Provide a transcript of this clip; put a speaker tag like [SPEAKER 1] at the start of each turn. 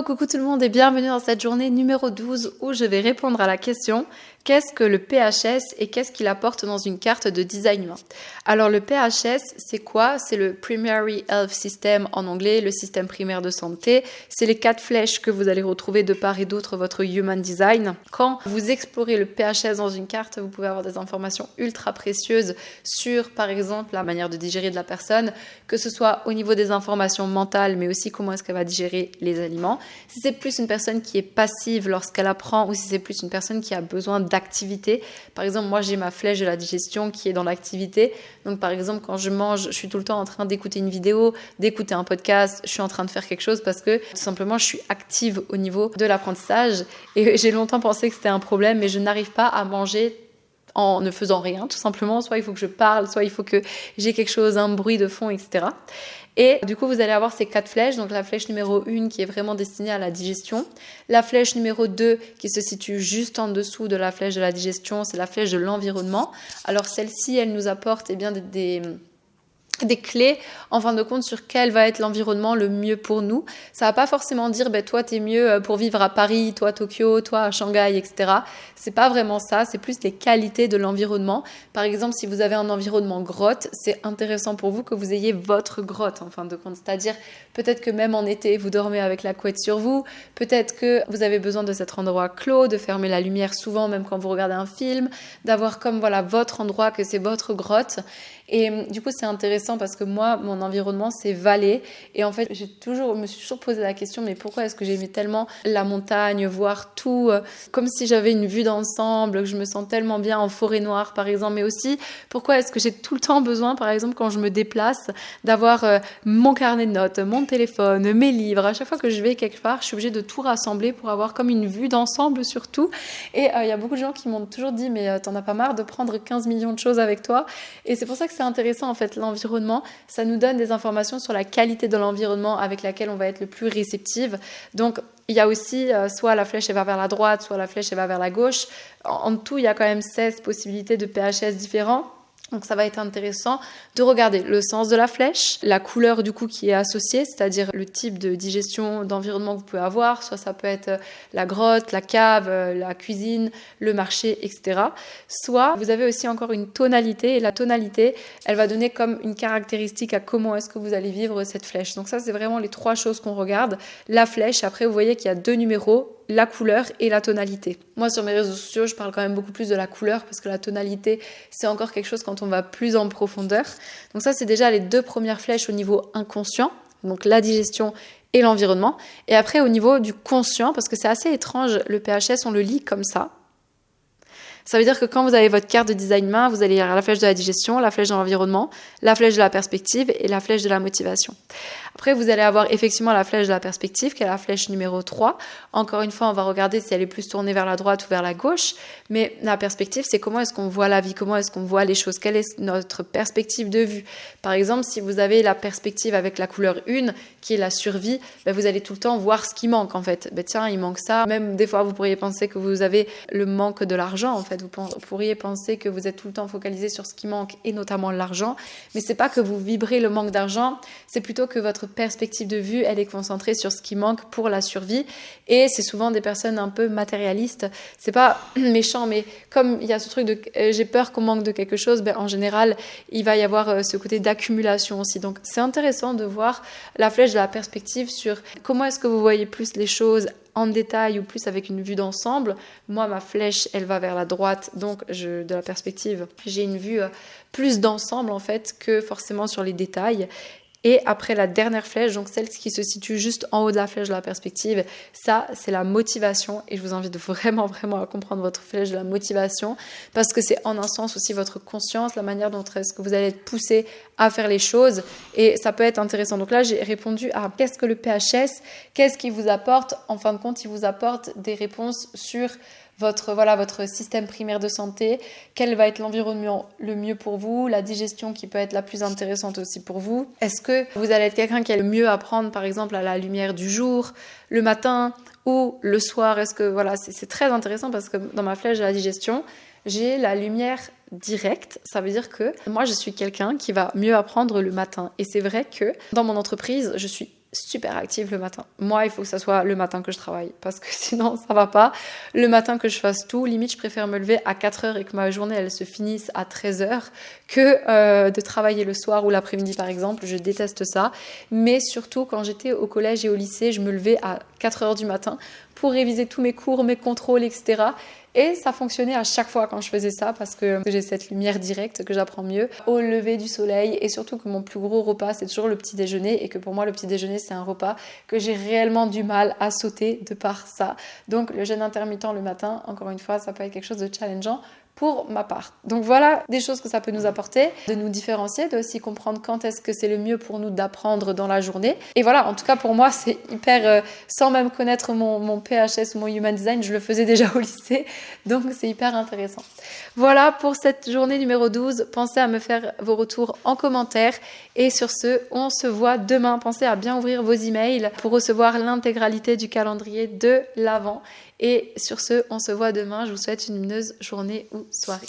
[SPEAKER 1] Hello, coucou tout le monde et bienvenue dans cette journée numéro 12 où je vais répondre à la question qu'est-ce que le PHS et qu'est-ce qu'il apporte dans une carte de design humain. Alors le PHS, c'est quoi? C'est le Primary Health System en anglais, le système primaire de santé. C'est les 4 flèches que vous allez retrouver de part et d'autre votre Human Design. Quand vous explorez le PHS dans une carte, vous pouvez avoir des informations ultra précieuses sur, par exemple, la manière de digérer de la personne, que ce soit au niveau des informations mentales, mais aussi comment est-ce qu'elle va digérer les aliments. Si c'est plus une personne qui est passive lorsqu'elle apprend ou si c'est plus une personne qui a besoin d'activité. Par exemple, moi, j'ai ma flèche de la digestion qui est dans l'activité. Donc, par exemple, quand je mange, je suis tout le temps en train d'écouter une vidéo, d'écouter un podcast. Je suis en train de faire quelque chose parce que, tout simplement, je suis active au niveau de l'apprentissage. Et j'ai longtemps pensé que c'était un problème, mais je n'arrive pas à manger en ne faisant rien, tout simplement. Soit il faut que je parle, soit il faut que j'ai quelque chose, un bruit de fond, etc. Et du coup, vous allez avoir ces 4 flèches. Donc la flèche numéro 1 qui est vraiment destinée à la digestion. La flèche numéro 2 qui se situe juste en dessous de la flèche de la digestion, c'est la flèche de l'environnement. Alors celle-ci, elle nous apporte des clés en fin de compte sur quel va être l'environnement le mieux pour nous. Ça va pas forcément dire toi t'es mieux pour vivre à Paris, toi à Tokyo, toi à Shanghai, etc. C'est pas vraiment ça, c'est plus les qualités de l'environnement. Par exemple, si vous avez un environnement grotte, c'est intéressant pour vous que vous ayez votre grotte en fin de compte. C'est-à-dire peut-être que même en été, vous dormez avec la couette sur vous, peut-être que vous avez besoin de cet endroit clos, de fermer la lumière souvent, même quand vous regardez un film, d'avoir comme votre endroit, que c'est votre grotte. Et du coup, c'est intéressant parce que moi, mon environnement, c'est vallée. Et en fait, je me suis toujours posé la question, mais pourquoi est-ce que j'aimais tellement la montagne, voir tout, comme si j'avais une vue d'ensemble, que je me sens tellement bien en forêt noire, par exemple. Mais aussi, pourquoi est-ce que j'ai tout le temps besoin, par exemple, quand je me déplace, d'avoir mon carnet de notes, mon téléphone, mes livres. À chaque fois que je vais quelque part, je suis obligée de tout rassembler pour avoir comme une vue d'ensemble sur tout. Et il y a beaucoup de gens qui m'ont toujours dit, mais t'en as pas marre de prendre 15 millions de choses avec toi. Et c'est pour ça que c'est intéressant en fait, l'environnement, ça nous donne des informations sur la qualité de l'environnement avec laquelle on va être le plus réceptive. Donc il y a aussi soit la flèche elle va vers la droite, soit la flèche elle va vers la gauche. En tout, il y a quand même 16 possibilités de PHS différents. Donc ça va être intéressant de regarder le sens de la flèche, la couleur du coup qui est associée, c'est-à-dire le type de digestion, d'environnement que vous pouvez avoir, soit ça peut être la grotte, la cave, la cuisine, le marché, etc. Soit vous avez aussi encore une tonalité et la tonalité, elle va donner comme une caractéristique à comment est-ce que vous allez vivre cette flèche. Donc ça, c'est vraiment les 3 choses qu'on regarde. La flèche, après vous voyez qu'il y a 2 numéros, la couleur et la tonalité. Moi, sur mes réseaux sociaux, je parle quand même beaucoup plus de la couleur parce que la tonalité, c'est encore quelque chose quand on va plus en profondeur. Donc ça, c'est déjà les 2 premières flèches au niveau inconscient, donc la digestion et l'environnement. Et après, au niveau du conscient, parce que c'est assez étrange, le PHS, on le lit comme ça. Ça veut dire que quand vous avez votre carte de design main, vous allez lire la flèche de la digestion, la flèche de l'environnement, la flèche de la perspective et la flèche de la motivation. Après, vous allez avoir effectivement la flèche de la perspective, qui est la flèche numéro 3. Encore une fois, on va regarder si elle est plus tournée vers la droite ou vers la gauche. Mais la perspective, c'est comment est-ce qu'on voit la vie, comment est-ce qu'on voit les choses, quelle est notre perspective de vue. Par exemple, si vous avez la perspective avec la couleur 1, qui est la survie, vous allez tout le temps voir ce qui manque en fait. Tiens, il manque ça. Même des fois, vous pourriez penser que vous avez le manque de l'argent en fait. Vous pourriez penser que vous êtes tout le temps focalisé sur ce qui manque et notamment l'argent. Mais c'est pas que vous vibrez le manque d'argent, c'est plutôt que votre perspective de vue, elle est concentrée sur ce qui manque pour la survie. Et c'est souvent des personnes un peu matérialistes. C'est pas méchant, mais comme il y a ce truc de j'ai peur qu'on manque de quelque chose, en général, il va y avoir ce côté d'accumulation aussi. Donc c'est intéressant de voir la flèche de la perspective sur comment est-ce que vous voyez plus les choses en détail ou plus avec une vue d'ensemble. Moi, ma flèche, elle va vers la droite, donc de la perspective, j'ai une vue plus d'ensemble en fait que forcément sur les détails. Et après la dernière flèche, donc celle qui se situe juste en haut de la flèche de la perspective, ça c'est la motivation et je vous invite vraiment à comprendre votre flèche de la motivation parce que c'est en un sens aussi votre conscience, la manière dont est-ce que vous allez être poussé à faire les choses et ça peut être intéressant. Donc là j'ai répondu à qu'est-ce que le PHS, qu'est-ce qu'il vous apporte. En fin de compte, il vous apporte des réponses sur votre système primaire de santé, quel va être l'environnement le mieux pour vous, la digestion qui peut être la plus intéressante aussi pour vous. Est-ce que vous allez être quelqu'un qui est le mieux à prendre par exemple à la lumière du jour, le matin ou le soir? Est-ce que c'est très intéressant parce que dans ma flèche de la digestion, j'ai la lumière directe. Ça veut dire que moi je suis quelqu'un qui va mieux apprendre le matin et c'est vrai que dans mon entreprise, je suis super active le matin. Moi, il faut que ça soit le matin que je travaille parce que sinon, ça va pas. Le matin que je fasse tout, limite, je préfère me lever à 4h et que ma journée, elle se finisse à 13h que de travailler le soir ou l'après-midi, par exemple. Je déteste ça. Mais surtout, quand j'étais au collège et au lycée, je me levais à 4h du matin pour réviser tous mes cours, mes contrôles, etc. Et ça fonctionnait à chaque fois quand je faisais ça parce que j'ai cette lumière directe, que j'apprends mieux au lever du soleil et surtout que mon plus gros repas c'est toujours le petit déjeuner et que pour moi le petit déjeuner c'est un repas que j'ai réellement du mal à sauter de par ça. Donc le jeûne intermittent le matin, encore une fois, ça peut être quelque chose de challengeant pour ma part. Donc voilà des choses que ça peut nous apporter, de nous différencier, de aussi comprendre quand est-ce que c'est le mieux pour nous d'apprendre dans la journée. Et voilà, en tout cas pour moi c'est hyper, sans même connaître mon PHS ou mon Human Design, je le faisais déjà au lycée, donc c'est hyper intéressant. Voilà pour cette journée numéro 12, pensez à me faire vos retours en commentaire et sur ce, on se voit demain. Pensez à bien ouvrir vos emails pour recevoir l'intégralité du calendrier de l'Avent. Et sur ce, on se voit demain. Je vous souhaite une lumineuse journée ou soirée.